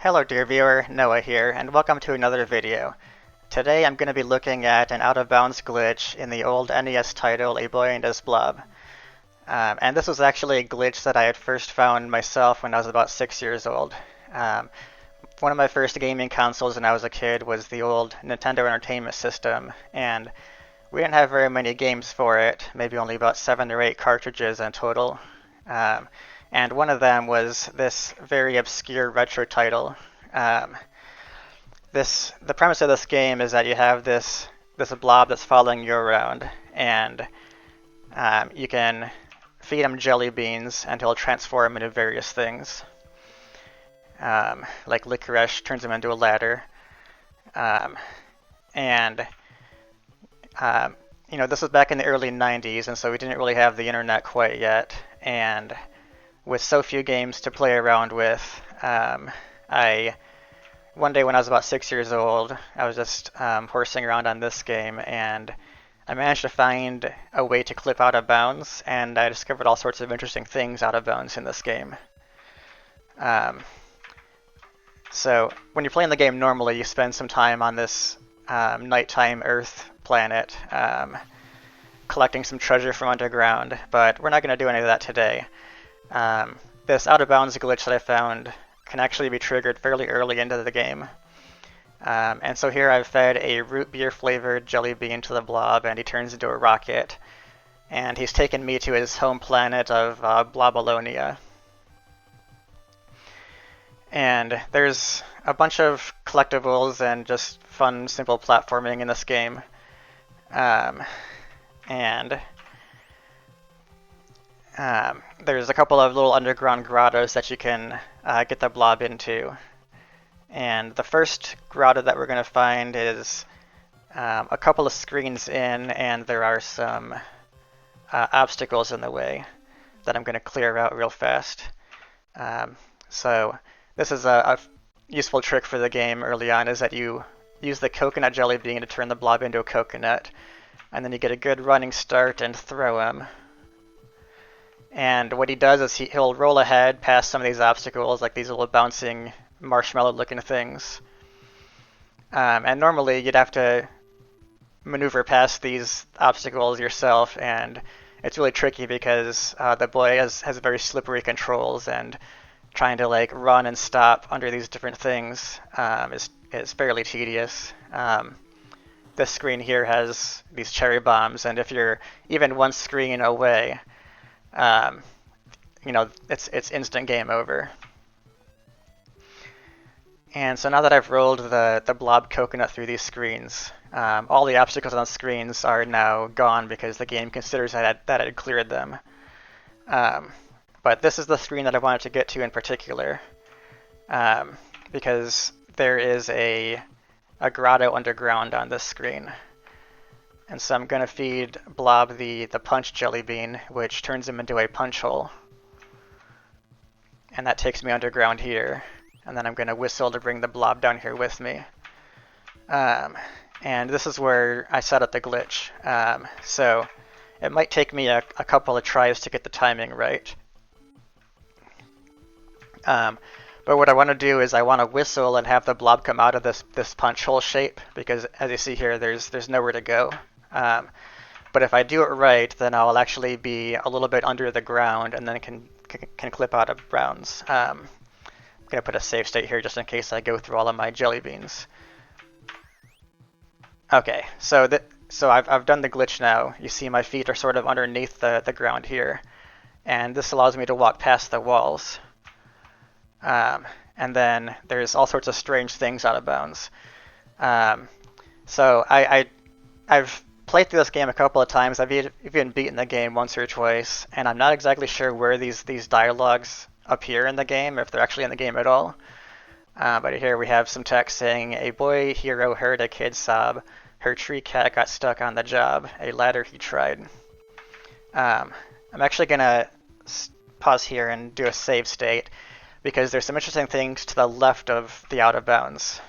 Hello dear viewer, Noah here, and welcome to another video. Today I'm going to be looking at an out-of-bounds glitch in the old NES title, A Boy And His Blob. And this was actually a glitch that I had first found myself when I was about 6 years old. One of my first gaming consoles when I was a kid was the old Nintendo Entertainment System, and we didn't have very many games for it, maybe only about 7 or 8 cartridges in total. And one of them was this very obscure retro title. The premise of this game is that you have this blob that's following you around, and you can feed him jelly beans and he'll transform into various things. Like licorice turns him into a ladder. And this was back in the early 90s, and so we didn't really have the internet quite yet. And with so few games to play around with, one day when I was about 6 years old, I was just horsing around on this game, and I managed to find a way to clip out of bounds, and I discovered all sorts of interesting things out of bounds in this game. So when you're playing the game normally, you spend some time on this nighttime Earth planet collecting some treasure from underground, but we're not going to do any of that today. This out-of-bounds glitch that I found can actually be triggered fairly early into the game. And so here I've fed a root beer flavored jelly bean to the blob, and he turns into a rocket. And he's taken me to his home planet of Blobalonia. And there's a bunch of collectibles and just fun, simple platforming in this game. There's a couple of little underground grottos that you can get the blob into. And the first grotto that we're going to find is a couple of screens in, and there are some obstacles in the way that I'm going to clear out real fast. So this is a useful trick for the game early on, is that you use the coconut jelly bean to turn the blob into a coconut, and then you get a good running start and throw him. And what he does is he'll roll ahead past some of these obstacles, like these little bouncing marshmallow-looking things. And normally you'd have to maneuver past these obstacles yourself, and it's really tricky because the boy has very slippery controls, and trying to run and stop under these different things is fairly tedious. This screen here has these cherry bombs, and if you're even one screen away, it's instant game over. And so now that I've rolled the blob coconut through these screens, all the obstacles on the screens are now gone because the game considers that I had cleared them. But this is the screen that I wanted to get to in particular, because there is a grotto underground on this screen. And so I'm going to feed Blob the punch jelly bean, which turns him into a punch hole. And that takes me underground here. And then I'm going to whistle to bring the blob down here with me. And this is where I set up the glitch. So it might take me a couple of tries to get the timing right. But what I want to do is I want to whistle and have the blob come out of this punch hole shape, because as you see here, there's nowhere to go. But if I do it right, then I'll actually be a little bit under the ground and then can clip out of bounds. I'm going to put a save state here just in case I go through all of my jelly beans. Okay, so I've done the glitch now. You see my feet are sort of underneath the ground here, and this allows me to walk past the walls. And then there's all sorts of strange things out of bounds. So I've played through this game a couple of times. I've even beaten the game once or twice, and I'm not exactly sure where these dialogues appear in the game, if they're actually in the game at all. But here we have some text saying, "A boy hero heard a kid sob. Her tree cat got stuck on the job. A ladder he tried." I'm actually going to pause here and do a save state, because there's some interesting things to the left of the out of bounds,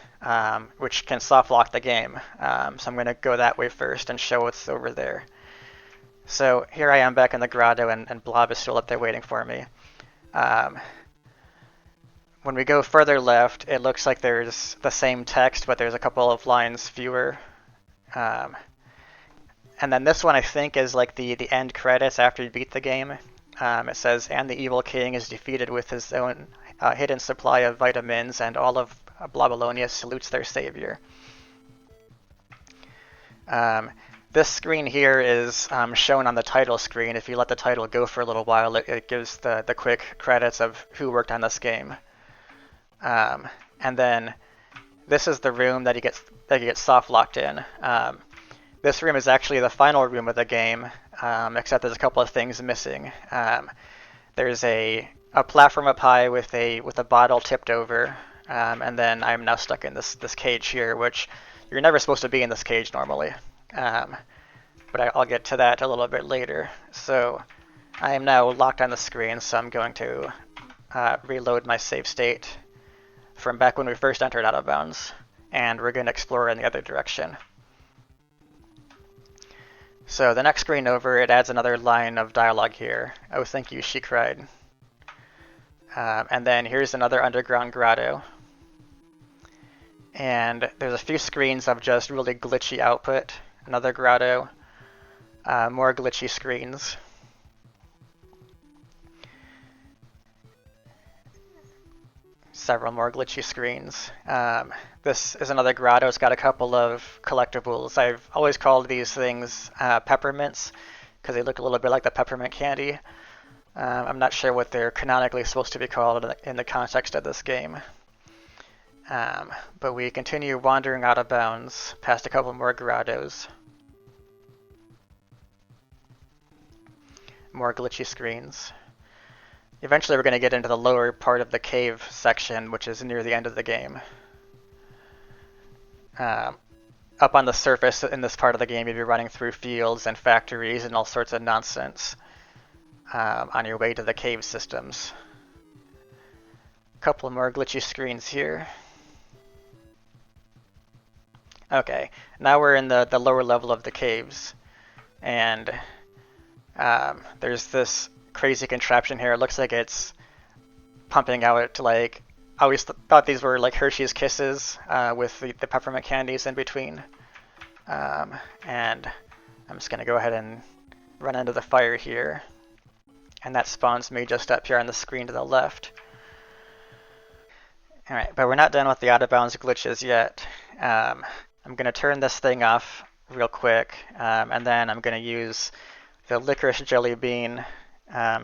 which can soft lock the game. So I'm going to go that way first and show what's over there. So here I am back in the grotto, and Blob is still up there waiting for me. when we go further left, it looks like there's the same text, but there's a couple of lines fewer. Um, and then this one, I think, is like the end credits after you beat the game. It says, and the evil king is defeated with his own hidden supply of vitamins, and all of Blobolonia salutes their savior. This screen here is shown on the title screen. If you let the title go for a little while, it gives the quick credits of who worked on this game. And then this is the room that you get soft locked in. This room is actually the final room of the game, except there's a couple of things missing. There's a platform up high with a bottle tipped over, and then I'm now stuck in this cage here, which you're never supposed to be in this cage normally. But I'll get to that a little bit later. So I am now locked on the screen, so I'm going to reload my save state from back when we first entered Out of Bounds, and we're going to explore in the other direction. So the next screen over, it adds another line of dialogue here. Oh, thank you, she cried. And then here's another underground grotto. And there's a few screens of just really glitchy output. Another grotto. More glitchy screens. Several more glitchy screens. This is another grotto. It's got a couple of collectibles. I've always called these things peppermints because they look a little bit like the peppermint candy. I'm not sure what they're canonically supposed to be called in the context of this game. But we continue wandering out of bounds past a couple more grottos. More glitchy screens. Eventually we're going to get into the lower part of the cave section, which is near the end of the game. Up on the surface in this part of the game, you'll be running through fields and factories and all sorts of nonsense on your way to the cave systems. A couple more glitchy screens here. Okay, now we're in the lower level of the caves, and there's this crazy contraption here. It looks like it's pumping out like, I always thought these were like Hershey's Kisses with the peppermint candies in between. And I'm just gonna go ahead and run into the fire here, and that spawns me just up here on the screen to the left. Alright, but we're not done with the out of bounds glitches yet. I'm gonna turn this thing off real quick, and then I'm gonna use the licorice jelly bean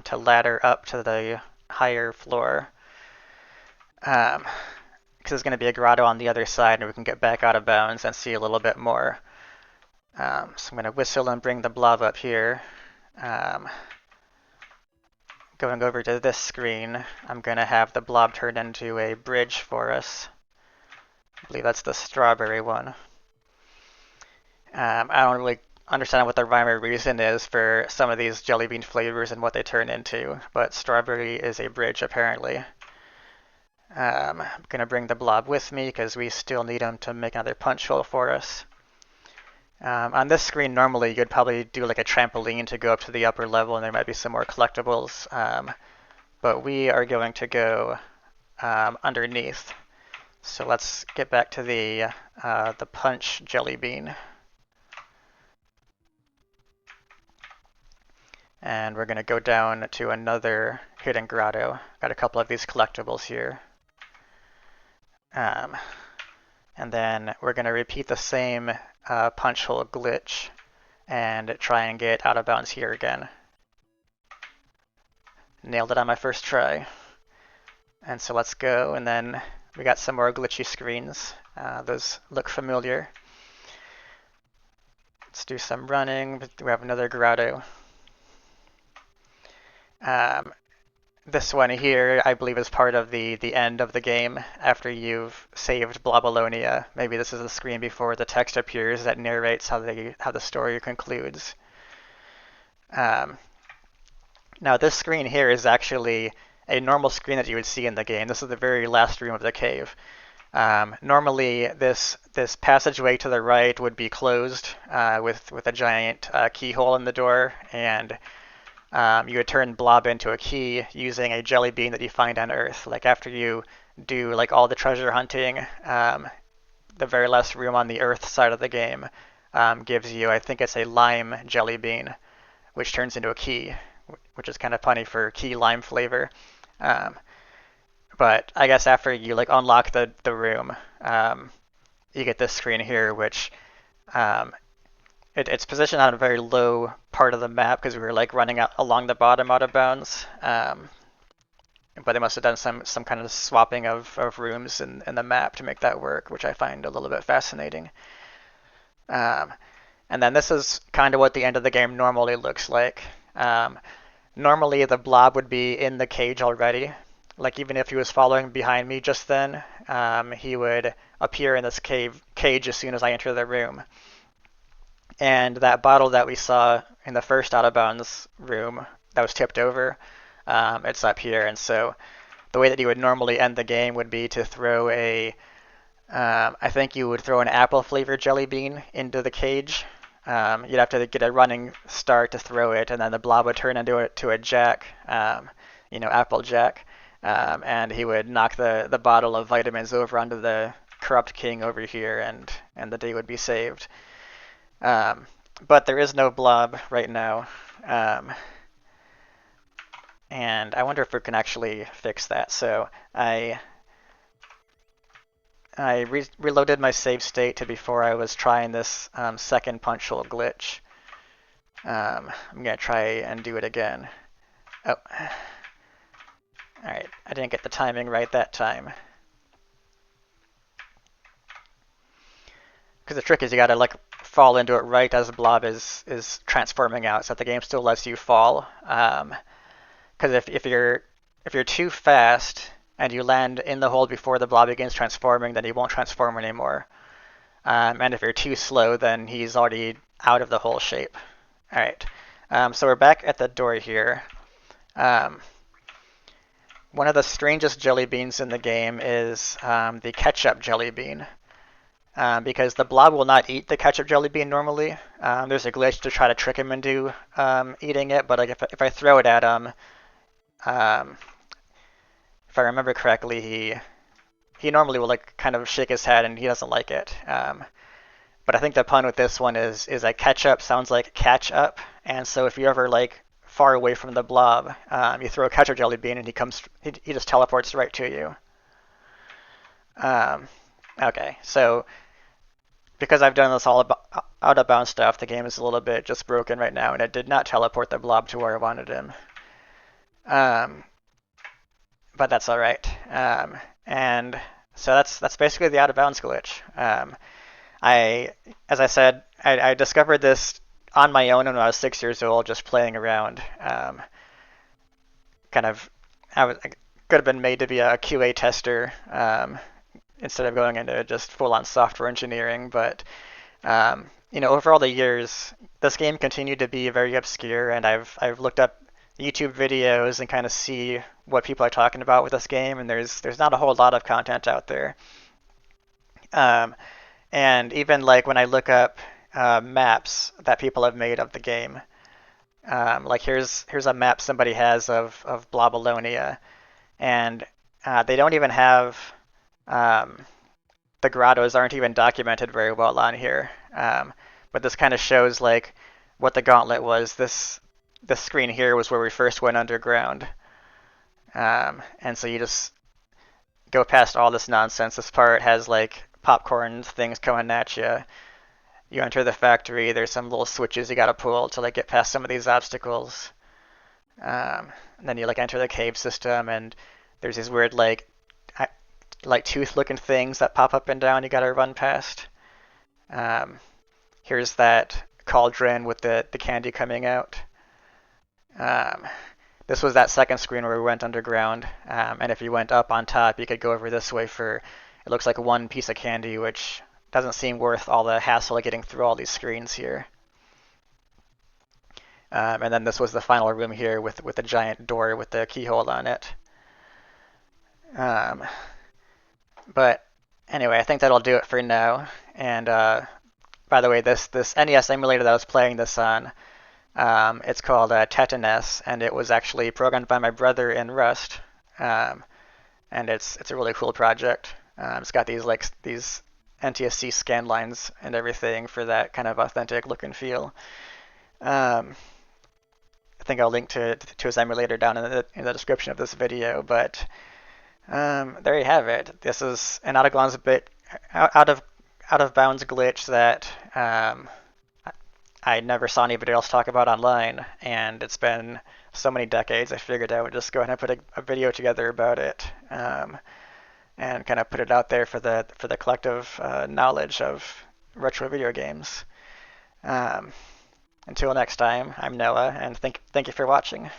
to ladder up to the higher floor. Because there's going to be a grotto on the other side, and we can get back out of bounds and see a little bit more. So I'm going to whistle and bring the blob up here. Going over to this screen, I'm going to have the blob turn into a bridge for us. I believe that's the strawberry one. I don't really understand what the rhyme or reason is for some of these jelly bean flavors and what they turn into, but strawberry is a bridge apparently. I'm going to bring the blob with me because we still need him to make another punch hole for us. On this screen normally you'd probably do like a trampoline to go up to the upper level, and there might be some more collectibles, but we are going to go underneath. So let's get back to the punch jelly bean. And we're going to go down to another hidden grotto. Got a couple of these collectibles here. And then we're going to repeat the same punch hole glitch and try and get out of bounds here again. Nailed it on my first try. And so let's go, and then we got some more glitchy screens. Those look familiar. Let's do some running. We have another grotto. This one here, I believe, is part of the end of the game after you've saved Blobolonia. Maybe this is the screen before the text appears that narrates how the story concludes. Now this screen here is actually a normal screen that you would see in the game. This is the very last room of the cave. Normally this passageway to the right would be closed with a giant keyhole in the door, and you would turn Blob into a key using a jelly bean that you find on Earth. Like after you do like all the treasure hunting. The very last room on the Earth side of the game gives you, I think it's a lime jelly bean, which turns into a key, which is kind of funny for key lime flavor. Um, but I guess after you like unlock the room, you get this screen here, which um, it's positioned on a very low part of the map because we were like running out along the bottom out of bounds. But they must have done some kind of swapping of rooms in the map to make that work, which I find a little bit fascinating. Um, and then this is kind of what the end of the game normally looks like. Normally the blob would be in the cage already. Like even if he was following behind me just then, he would appear in this cage as soon as I enter the room. And that bottle that we saw in the first out of bounds room that was tipped over, it's up here. And so the way that you would normally end the game would be to throw I think you would throw an apple flavored jelly bean into the cage. You'd have to get a running start to throw it, and then the blob would turn into a jack, apple jack, and he would knock the bottle of vitamins over onto the corrupt king over here, and the day would be saved. But there is no blob right now, and I wonder if we can actually fix that. So I reloaded my save state to before I was trying this second punch hole glitch. I'm going to try and do it again. Oh. Alright, I didn't get the timing right that time. Because the trick is you got to like fall into it right as the blob is transforming out, so that the game still lets you fall. Because if you're too fast and you land in the hole before the blob begins transforming, then he won't transform anymore. And if you're too slow, then he's already out of the hole shape. All right, so we're back at the door here. One of the strangest jelly beans in the game is the ketchup jelly bean. Because the blob will not eat the ketchup jelly bean normally. There's a glitch to try to trick him into eating it, but like if I throw it at him, if I remember correctly, he normally will like kind of shake his head and he doesn't like it. But I think the pun with this one is that ketchup sounds like catch up, and so if you're ever like far away from the blob, you throw a ketchup jelly bean and he just teleports right to you. Okay, so because I've done this all out of bounds stuff, the game is a little bit just broken right now, and it did not teleport the blob to where I wanted him. But that's all right. And so that's basically the out of bounds glitch. As I said, I discovered this on my own when I was 6 years old, just playing around. I could have been made to be a QA tester instead of going into just full-on software engineering. But over all the years, this game continued to be very obscure, and I've looked up YouTube videos and kind of see what people are talking about with this game, and there's not a whole lot of content out there. And even like when I look up maps that people have made of the game, like here's a map somebody has of Blobalonia, and they don't even have the grottos aren't even documented very well on here. But this kind of shows like what the gauntlet was. This screen here was where we first went underground. And so you just go past all this nonsense. This part has like popcorn things coming at you. You enter the factory, there's some little switches you gotta pull to like get past some of these obstacles. And then you like enter the cave system, and there's these weird like tooth looking things that pop up and down you gotta run past. Here's that cauldron with the candy coming out. This was that second screen where we went underground, and if you went up on top, you could go over this way for, it looks like one piece of candy, which doesn't seem worth all the hassle of getting through all these screens here. And then this was the final room here with a giant door with the keyhole on it. But anyway, I think that'll do it for now. And by the way, this NES emulator that I was playing this on, it's called Tetanus, and it was actually programmed by my brother in Rust. and it's a really cool project. It's got these NTSC scan lines and everything for that kind of authentic look and feel. Um, I think I'll link to his emulator down in the description of this video. But there you have it. This is an out of bounds glitch that I never saw anybody else talk about online, and it's been so many decades. I figured I would just go ahead and put a video together about it, and kind of put it out there for the collective knowledge of retro video games. Um, until next time, I'm Noah, and thank you for watching.